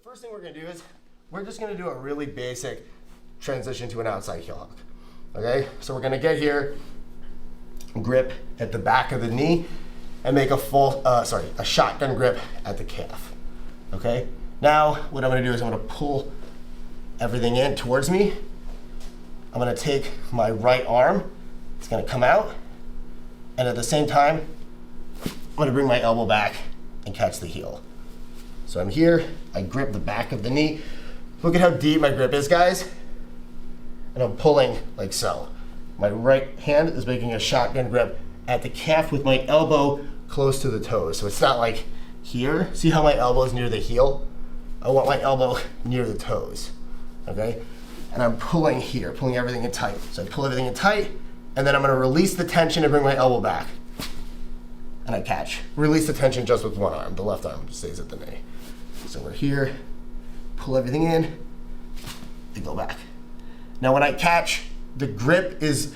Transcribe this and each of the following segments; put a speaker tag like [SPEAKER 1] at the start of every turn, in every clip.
[SPEAKER 1] First thing we're gonna do is we're just gonna do a really basic transition to an outside heel hook. Okay, so we're gonna get here, grip at the back of the knee, and make a shotgun grip at the calf. Okay, now what I'm gonna do is I'm gonna pull everything in towards me. I'm gonna take my right arm, it's gonna come out, and at the same time, I'm gonna bring my elbow back and catch the heel. So I'm here, I grip the back of the knee. Look at how deep my grip is, guys. And I'm pulling like so. My right hand is making a shotgun grip at the calf with my elbow close to the toes. So it's not like here. See how my elbow is near the heel? I want my elbow near the toes, okay? And I'm pulling here, pulling everything in tight. So I pull everything in tight, and then I'm gonna release the tension and bring my elbow back. And I catch. Release the tension just with one arm. The left arm stays at the knee. So we're here, pull everything in, and go back. Now when I catch, the grip is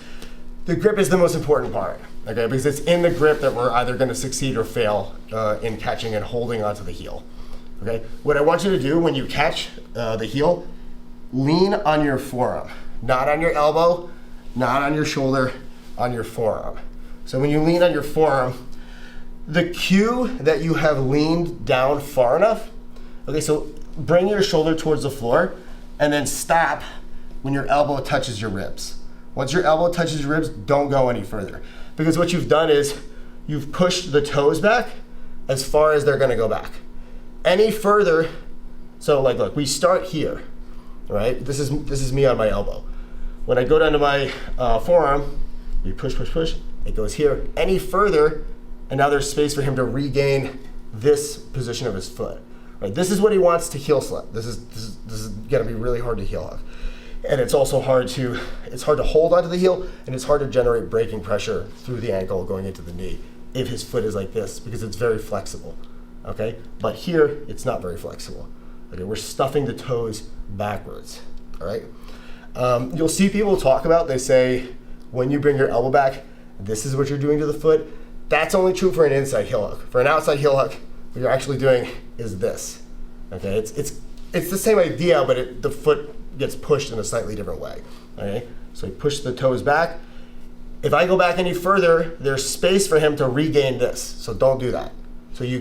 [SPEAKER 1] the most important part, okay? Because it's in the grip that we're either gonna succeed or fail in catching and holding onto the heel, okay? What I want you to do when you catch the heel, lean on your forearm, not on your elbow, not on your shoulder, on your forearm. So when you lean on your forearm, the cue that you have leaned down far enough, okay, so bring your shoulder towards the floor and then stop when your elbow touches your ribs. Once your elbow touches your ribs, don't go any further. Because what you've done is you've pushed the toes back as far as they're gonna go back. Any further, so like look, we start here, right? This is me on my elbow. When I go down to my forearm, we push, push, push, it goes here. Any further, and now there's space for him to regain this position of his foot. Right? This is what he wants to heel slip. This is gonna be really hard to heel hook. And it's also hard to hold onto the heel, and it's hard to generate braking pressure through the ankle going into the knee if his foot is like this, because it's very flexible, okay? But here, it's not very flexible. Okay, we're stuffing the toes backwards, all right? You'll see people talk about, they say, when you bring your elbow back, this is what you're doing to the foot. That's only true for an inside heel hook. For an outside heel hook, what you're actually doing is this, okay? It's the same idea, but the foot gets pushed in a slightly different way, okay? So you push the toes back. If I go back any further, there's space for him to regain this, so don't do that. So you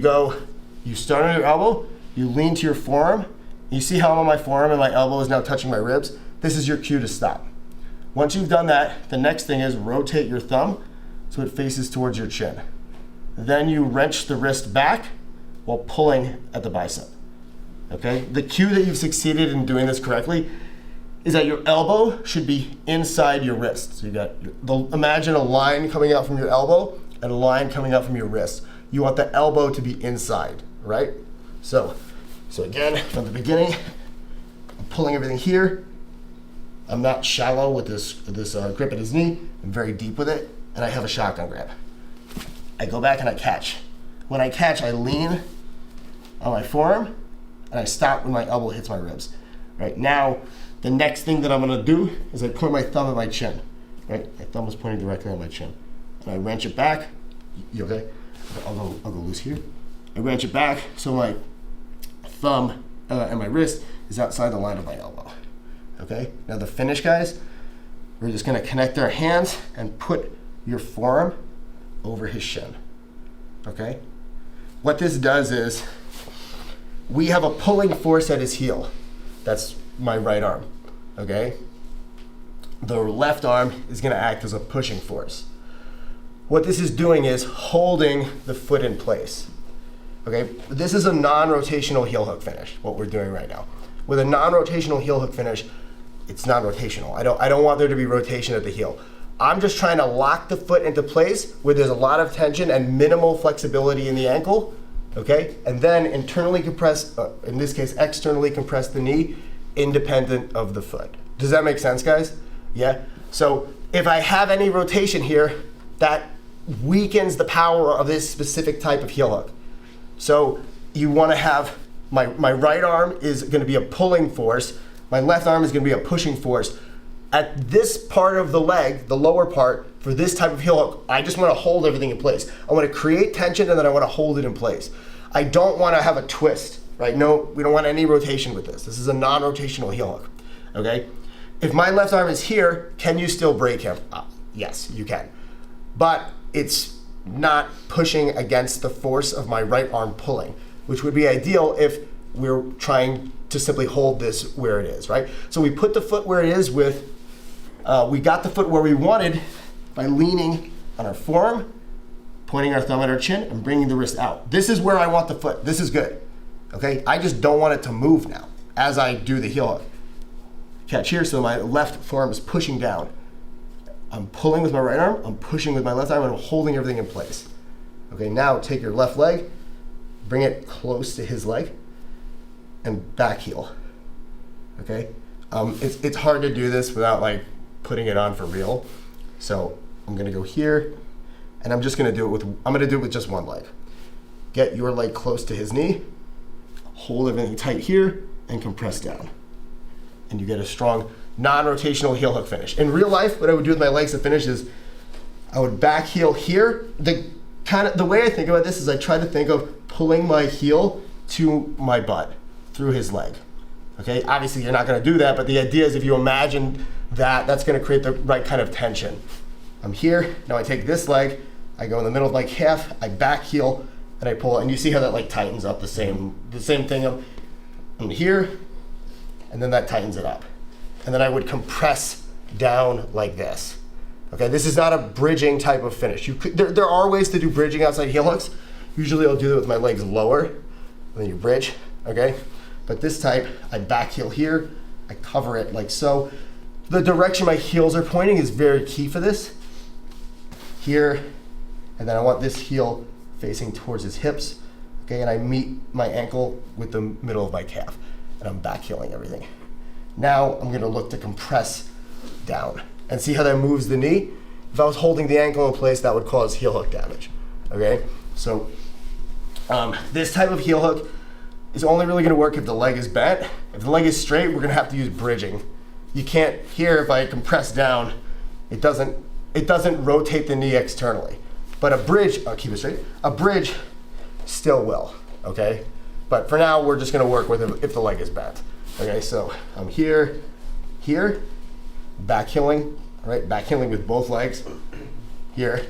[SPEAKER 1] start on your elbow, you lean to your forearm, you see how I'm on my forearm and my elbow is now touching my ribs? This is your cue to stop. Once you've done that, the next thing is rotate your thumb so it faces towards your chin. Then you wrench the wrist back while pulling at the bicep, okay? The cue that you've succeeded in doing this correctly is that your elbow should be inside your wrist. So you got, imagine a line coming out from your elbow and a line coming out from your wrist. You want the elbow to be inside, right? So again, from the beginning, I'm pulling everything here. I'm not shallow with this grip at his knee. I'm very deep with it, and I have a shotgun grip. I go back and I catch. When I catch, I lean on my forearm, and I stop when my elbow hits my ribs. Right now, the next thing that I'm gonna do is I point my thumb at my chin. Right, my thumb is pointing directly at my chin, and I wrench it back. You okay? I'll go loose here. I wrench it back so my thumb and my wrist is outside the line of my elbow. Okay. Now the finish, guys. We're just gonna connect our hands and put your forearm over his shin. Okay. What this does is we have a pulling force at his heel. That's my right arm, okay? The left arm is gonna act as a pushing force. What this is doing is holding the foot in place, okay? This is a non-rotational heel hook finish, what we're doing right now. With a non-rotational heel hook finish, it's non-rotational. I don't want there to be rotation at the heel. I'm just trying to lock the foot into place where there's a lot of tension and minimal flexibility in the ankle, okay? And then internally compress, in this case, externally compress the knee, independent of the foot. Does that make sense, guys? Yeah? So if I have any rotation here, that weakens the power of this specific type of heel hook. So you wanna have, my right arm is gonna be a pulling force, my left arm is gonna be a pushing force. At this part of the leg, the lower part, for this type of heel hook, I just wanna hold everything in place. I wanna create tension and then I wanna hold it in place. I don't wanna have a twist right? No, we don't want any rotation with this. This is a non-rotational heel hook, okay? If my left arm is here, can you still break him? Yes, you can. But it's not pushing against the force of my right arm pulling, which would be ideal if we're trying to simply hold this where it is, right? So we put the foot where it is with, we got the foot where we wanted by leaning on our forearm, pointing our thumb at our chin, and bringing the wrist out. This is where I want the foot. This is good, okay? I just don't want it to move now as I do the heel hook. Catch here, so my left forearm is pushing down. I'm pulling with my right arm, I'm pushing with my left arm, and I'm holding everything in place. Okay, now take your left leg, bring it close to his leg, and back heel. Okay, it's hard to do this without like putting it on for real. So I'm gonna go here, and I'm just gonna do it with just one leg. Get your leg close to his knee, hold everything tight here, and compress down. And you get a strong non-rotational heel hook finish. In real life, what I would do with my legs to finish is I would back heel here. The way I think about this is I try to think of pulling my heel to my butt through his leg. Okay, obviously you're not gonna do that, but the idea is if you imagine that, that's gonna create the right kind of tension. I'm here, now I take this leg, I go in the middle of my calf, I back heel, and I pull, and you see how that like tightens up the same thing. I'm here, and then that tightens it up. And then I would compress down like this. Okay, this is not a bridging type of finish. There are ways to do bridging outside heel hooks. Usually I'll do it with my legs lower, and then you bridge, okay? But this type, I back heel here, I cover it like so. The direction my heels are pointing is very key for this. Here, and then I want this heel facing towards his hips, okay? And I meet my ankle with the middle of my calf, and I'm back heeling everything. Now I'm gonna look to compress down and see how that moves the knee. If I was holding the ankle in place, that would cause heel hook damage, okay? So this type of heel hook is only really gonna work if the leg is bent. If the leg is straight, we're gonna have to use bridging. You can't, here if I compress down, it doesn't rotate the knee externally. But a bridge, I'll keep it straight, a bridge still will, okay? But for now, we're just gonna work with it if the leg is bent. Okay, so I'm here, back heeling, right? Back heeling with both legs, here.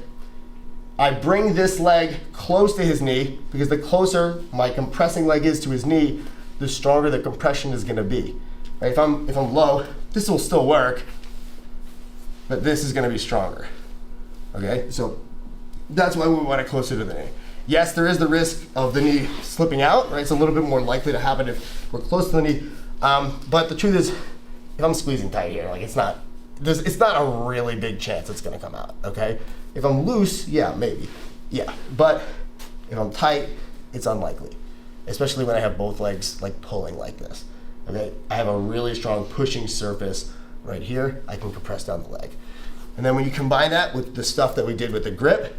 [SPEAKER 1] I bring this leg close to his knee because the closer my compressing leg is to his knee, the stronger the compression is gonna be. Right? If I'm low, this will still work, but this is gonna be stronger. Okay, so that's why we want it closer to the knee. Yes, there is the risk of the knee slipping out, right? It's a little bit more likely to happen if we're close to the knee. But the truth is, if I'm squeezing tight here, like it's not a really big chance it's gonna come out, okay? If I'm loose, yeah, maybe, yeah. But if I'm tight, it's unlikely, especially when I have both legs like pulling like this, okay? I have a really strong pushing surface right here. I can compress down the leg. And then when you combine that with the stuff that we did with the grip,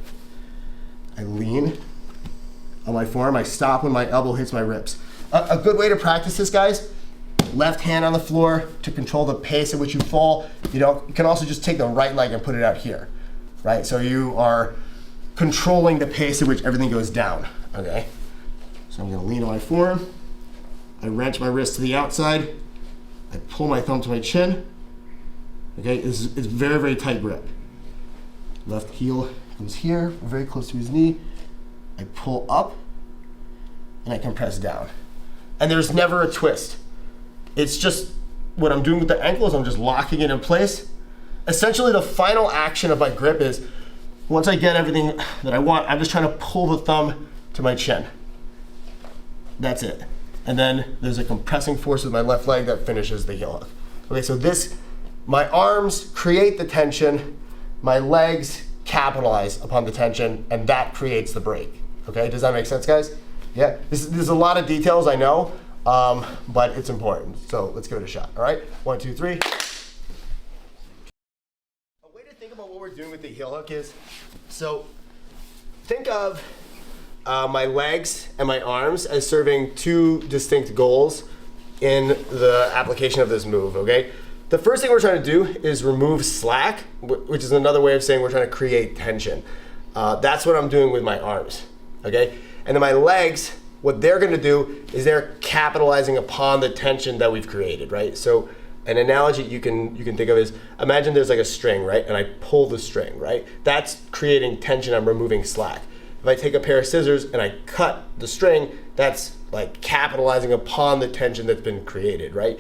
[SPEAKER 1] I lean on my forearm, I stop when my elbow hits my ribs. A good way to practice this, guys, left hand on the floor to control the pace at which you fall. You can also just take the right leg and put it out here, right? So you are controlling the pace at which everything goes down, okay? So I'm gonna lean on my forearm, I wrench my wrist to the outside, I pull my thumb to my chin, okay? It's very, very tight grip. Left heel comes here, very close to his knee. I pull up, and I compress down. And there's never a twist. It's just, what I'm doing with the ankle is I'm just locking it in place. Essentially, the final action of my grip is, once I get everything that I want, I'm just trying to pull the thumb to my chin. That's it. And then there's a compressing force with my left leg that finishes the heel hook. Okay, so my arms create the tension, my legs capitalize upon the tension, and that creates the break. Okay, does that make sense, guys? Yeah, there's a lot of details, I know, but it's important. So let's give it a shot, all right? 1, 2, 3. A way to think about what we're doing with the heel hook is, so think of my legs and my arms as serving two distinct goals in the application of this move, okay? The first thing we're trying to do is remove slack, which is another way of saying we're trying to create tension. That's what I'm doing with my arms, okay? And then my legs what they're gonna do is they're capitalizing upon the tension that we've created, right? So an analogy you can think of is, imagine there's like a string, right? And I pull the string, right? That's creating tension, I'm removing slack. If I take a pair of scissors and I cut the string, that's like capitalizing upon the tension that's been created, right?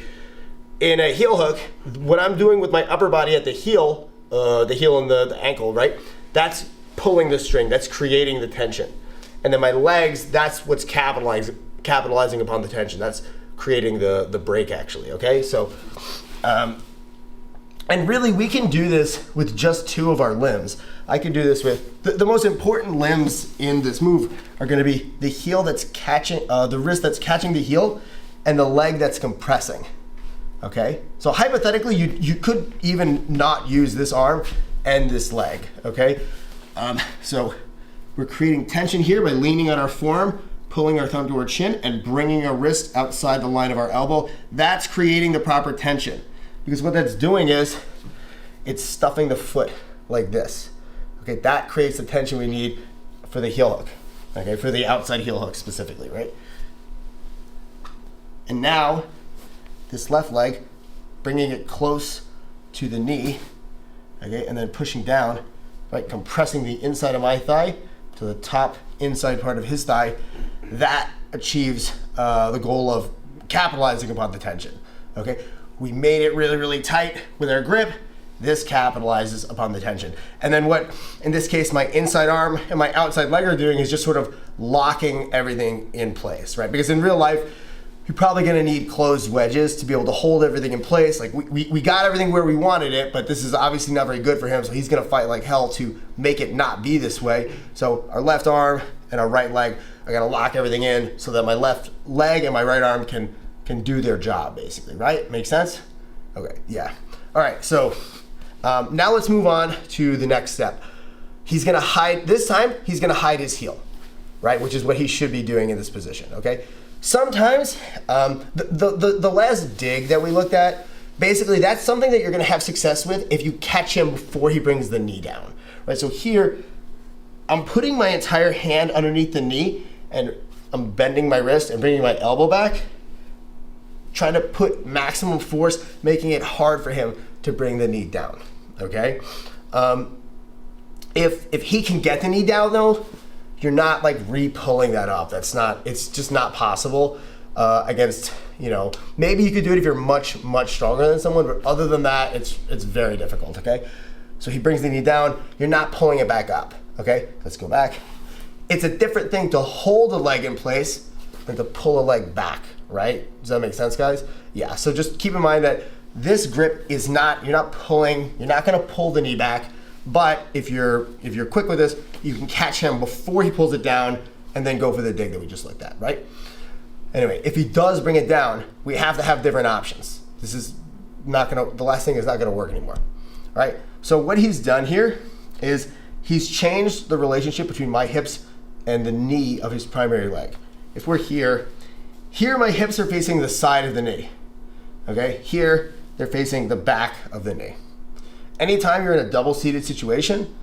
[SPEAKER 1] In a heel hook, what I'm doing with my upper body at the heel and the ankle, right? That's pulling the string, that's creating the tension. And then my legs, that's what's capitalizing upon the tension. That's creating the break, actually, okay? So, and really we can do this with just 2 of our limbs. I can do this with, the most important limbs in this move are gonna be the heel that's catching, the wrist that's catching the heel, and the leg that's compressing, okay? So hypothetically, you could even not use this arm and this leg, okay? So we're creating tension here by leaning on our forearm, pulling our thumb to our chin, and bringing our wrist outside the line of our elbow. That's creating the proper tension. Because what that's doing is, it's stuffing the foot like this. Okay, that creates the tension we need for the heel hook. Okay, for the outside heel hook specifically, right? And now, this left leg, bringing it close to the knee, okay, and then pushing down, right, compressing the inside of my thigh to the top inside part of his thigh, that achieves the goal of capitalizing upon the tension, okay? We made it really, really tight with our grip. This capitalizes upon the tension. And then what, in this case, my inside arm and my outside leg are doing is just sort of locking everything in place, right? Because in real life, you're probably gonna need closed wedges to be able to hold everything in place. Like we got everything where we wanted it, but this is obviously not very good for him, so he's gonna fight like hell to make it not be this way. So our left arm and our right leg are gonna lock everything in so that my left leg and my right arm can do their job, basically, right? Make sense? Okay, yeah. All right, so now let's move on to the next step. He's gonna hide, this time, he's gonna hide his heel, right? Which is what he should be doing in this position, okay? Sometimes, the last dig that we looked at, basically that's something that you're gonna have success with if you catch him before he brings the knee down, right? So here, I'm putting my entire hand underneath the knee and I'm bending my wrist and bringing my elbow back, trying to put maximum force, making it hard for him to bring the knee down, okay? If he can get the knee down though, you're not like re-pulling that up. It's just not possible against, maybe you could do it if you're much, much stronger than someone, but other than that, it's very difficult, okay? So he brings the knee down, you're not pulling it back up, okay? Let's go back. It's a different thing to hold a leg in place than to pull a leg back, right? Does that make sense, guys? Yeah, so just keep in mind that this grip is not, you're not gonna pull the knee back, but if you're quick with this, you can catch him before he pulls it down and then go for the dig that we just looked at, right? Anyway, if he does bring it down, we have to have different options. This is not gonna, the last thing is not gonna work anymore, all right? So what he's done here is he's changed the relationship between my hips and the knee of his primary leg. If we're here my hips are facing the side of the knee, okay? Here, they're facing the back of the knee. Anytime you're in a double-seated situation,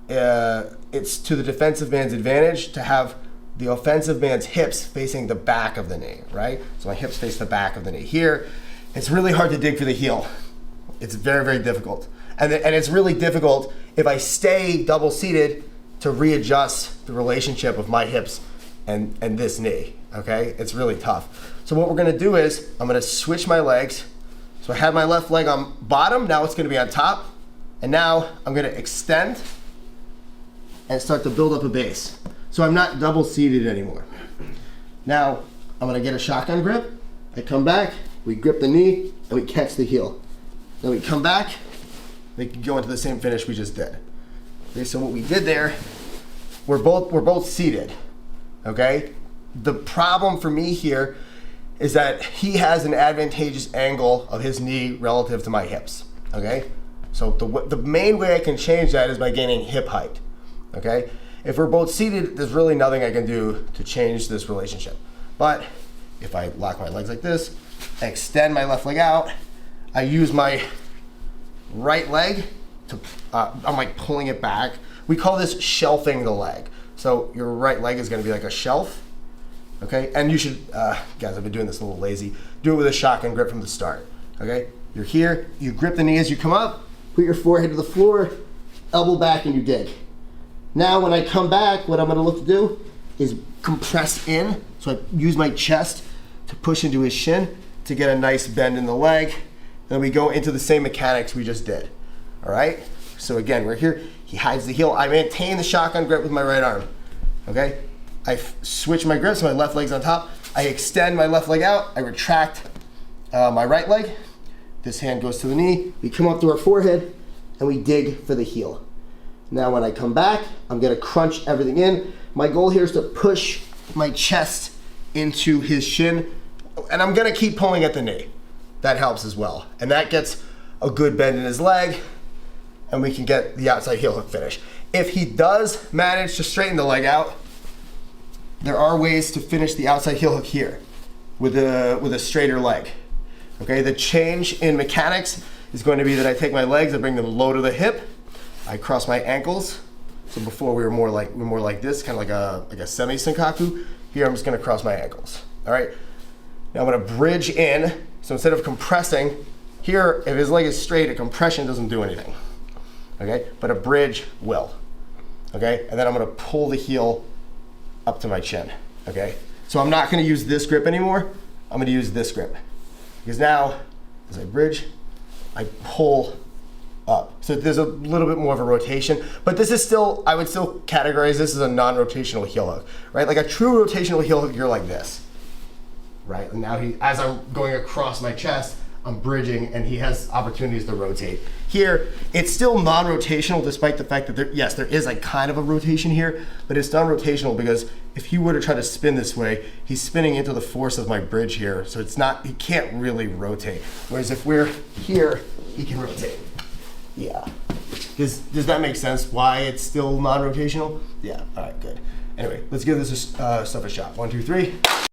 [SPEAKER 1] it's to the defensive man's advantage to have the offensive man's hips facing the back of the knee, right? So my hips face the back of the knee. Here, it's really hard to dig for the heel. It's very, very difficult. And it's really difficult if I stay double-seated to readjust the relationship of my hips and this knee, okay? It's really tough. So what we're gonna do is, I'm gonna switch my legs. So I have my left leg on bottom, now it's gonna be on top. And now I'm gonna extend and start to build up a base. So I'm not double seated anymore. Now, I'm gonna get a shotgun grip. I come back, we grip the knee, and we catch the heel. Then we come back, we can go into the same finish we just did. Okay, so what we did there, we're both seated, okay? The problem for me here is that he has an advantageous angle of his knee relative to my hips, okay? So the main way I can change that is by gaining hip height, okay? If we're both seated, there's really nothing I can do to change this relationship. But if I lock my legs like this, I extend my left leg out, I use my right leg to, I'm like pulling it back. We call this shelving the leg. So your right leg is gonna be like a shelf, Okay, and you should, guys, I've been doing this a little lazy, do it with a shotgun grip from the start. Okay, you're here, you grip the knee as you come up, put your forehead to the floor, elbow back, and you dig. Now when I come back, what I'm gonna look to do is compress in. So I use my chest to push into his shin to get a nice bend in the leg. Then we go into the same mechanics we just did. All right? So again, we're here, he hides the heel. I maintain the shotgun grip with my right arm. Okay? I switch my grip so my left leg's on top. I extend my left leg out. I retract my right leg. This hand goes to the knee. We come up to our forehead and we dig for the heel. Now when I come back, I'm gonna crunch everything in. My goal here is to push my chest into his shin, and I'm gonna keep pulling at the knee. That helps as well. And that gets a good bend in his leg, and we can get the outside heel hook finish. If he does manage to straighten the leg out, there are ways to finish the outside heel hook here with a straighter leg. Okay, the change in mechanics is going to be that I take my legs, I bring them low to the hip, I cross my ankles. So before we were more like this, kind of like a semi-senkaku. Here I'm just gonna cross my ankles. All right. Now I'm gonna bridge in. So instead of compressing, here if his leg is straight, a compression doesn't do anything. Okay, but a bridge will. Okay, and then I'm gonna pull the heel up to my chin. Okay, so I'm not gonna use this grip anymore. I'm gonna use this grip because now as I bridge, I pull up. So there's a little bit more of a rotation, but this is still, I would still categorize this as a non-rotational heel hook, right? Like a true rotational heel hook, you're like this, right? And now as I'm going across my chest, I'm bridging and he has opportunities to rotate. Here, it's still non-rotational despite the fact that yes, there is like kind of a rotation here, but it's non-rotational because if he were to try to spin this way, he's spinning into the force of my bridge here. So he can't really rotate. Whereas if we're here, he can rotate. Yeah. Does that make sense? Why it's still non-rotational? Yeah. All right. Good. Anyway, let's give this stuff a shot. 1, 2, 3.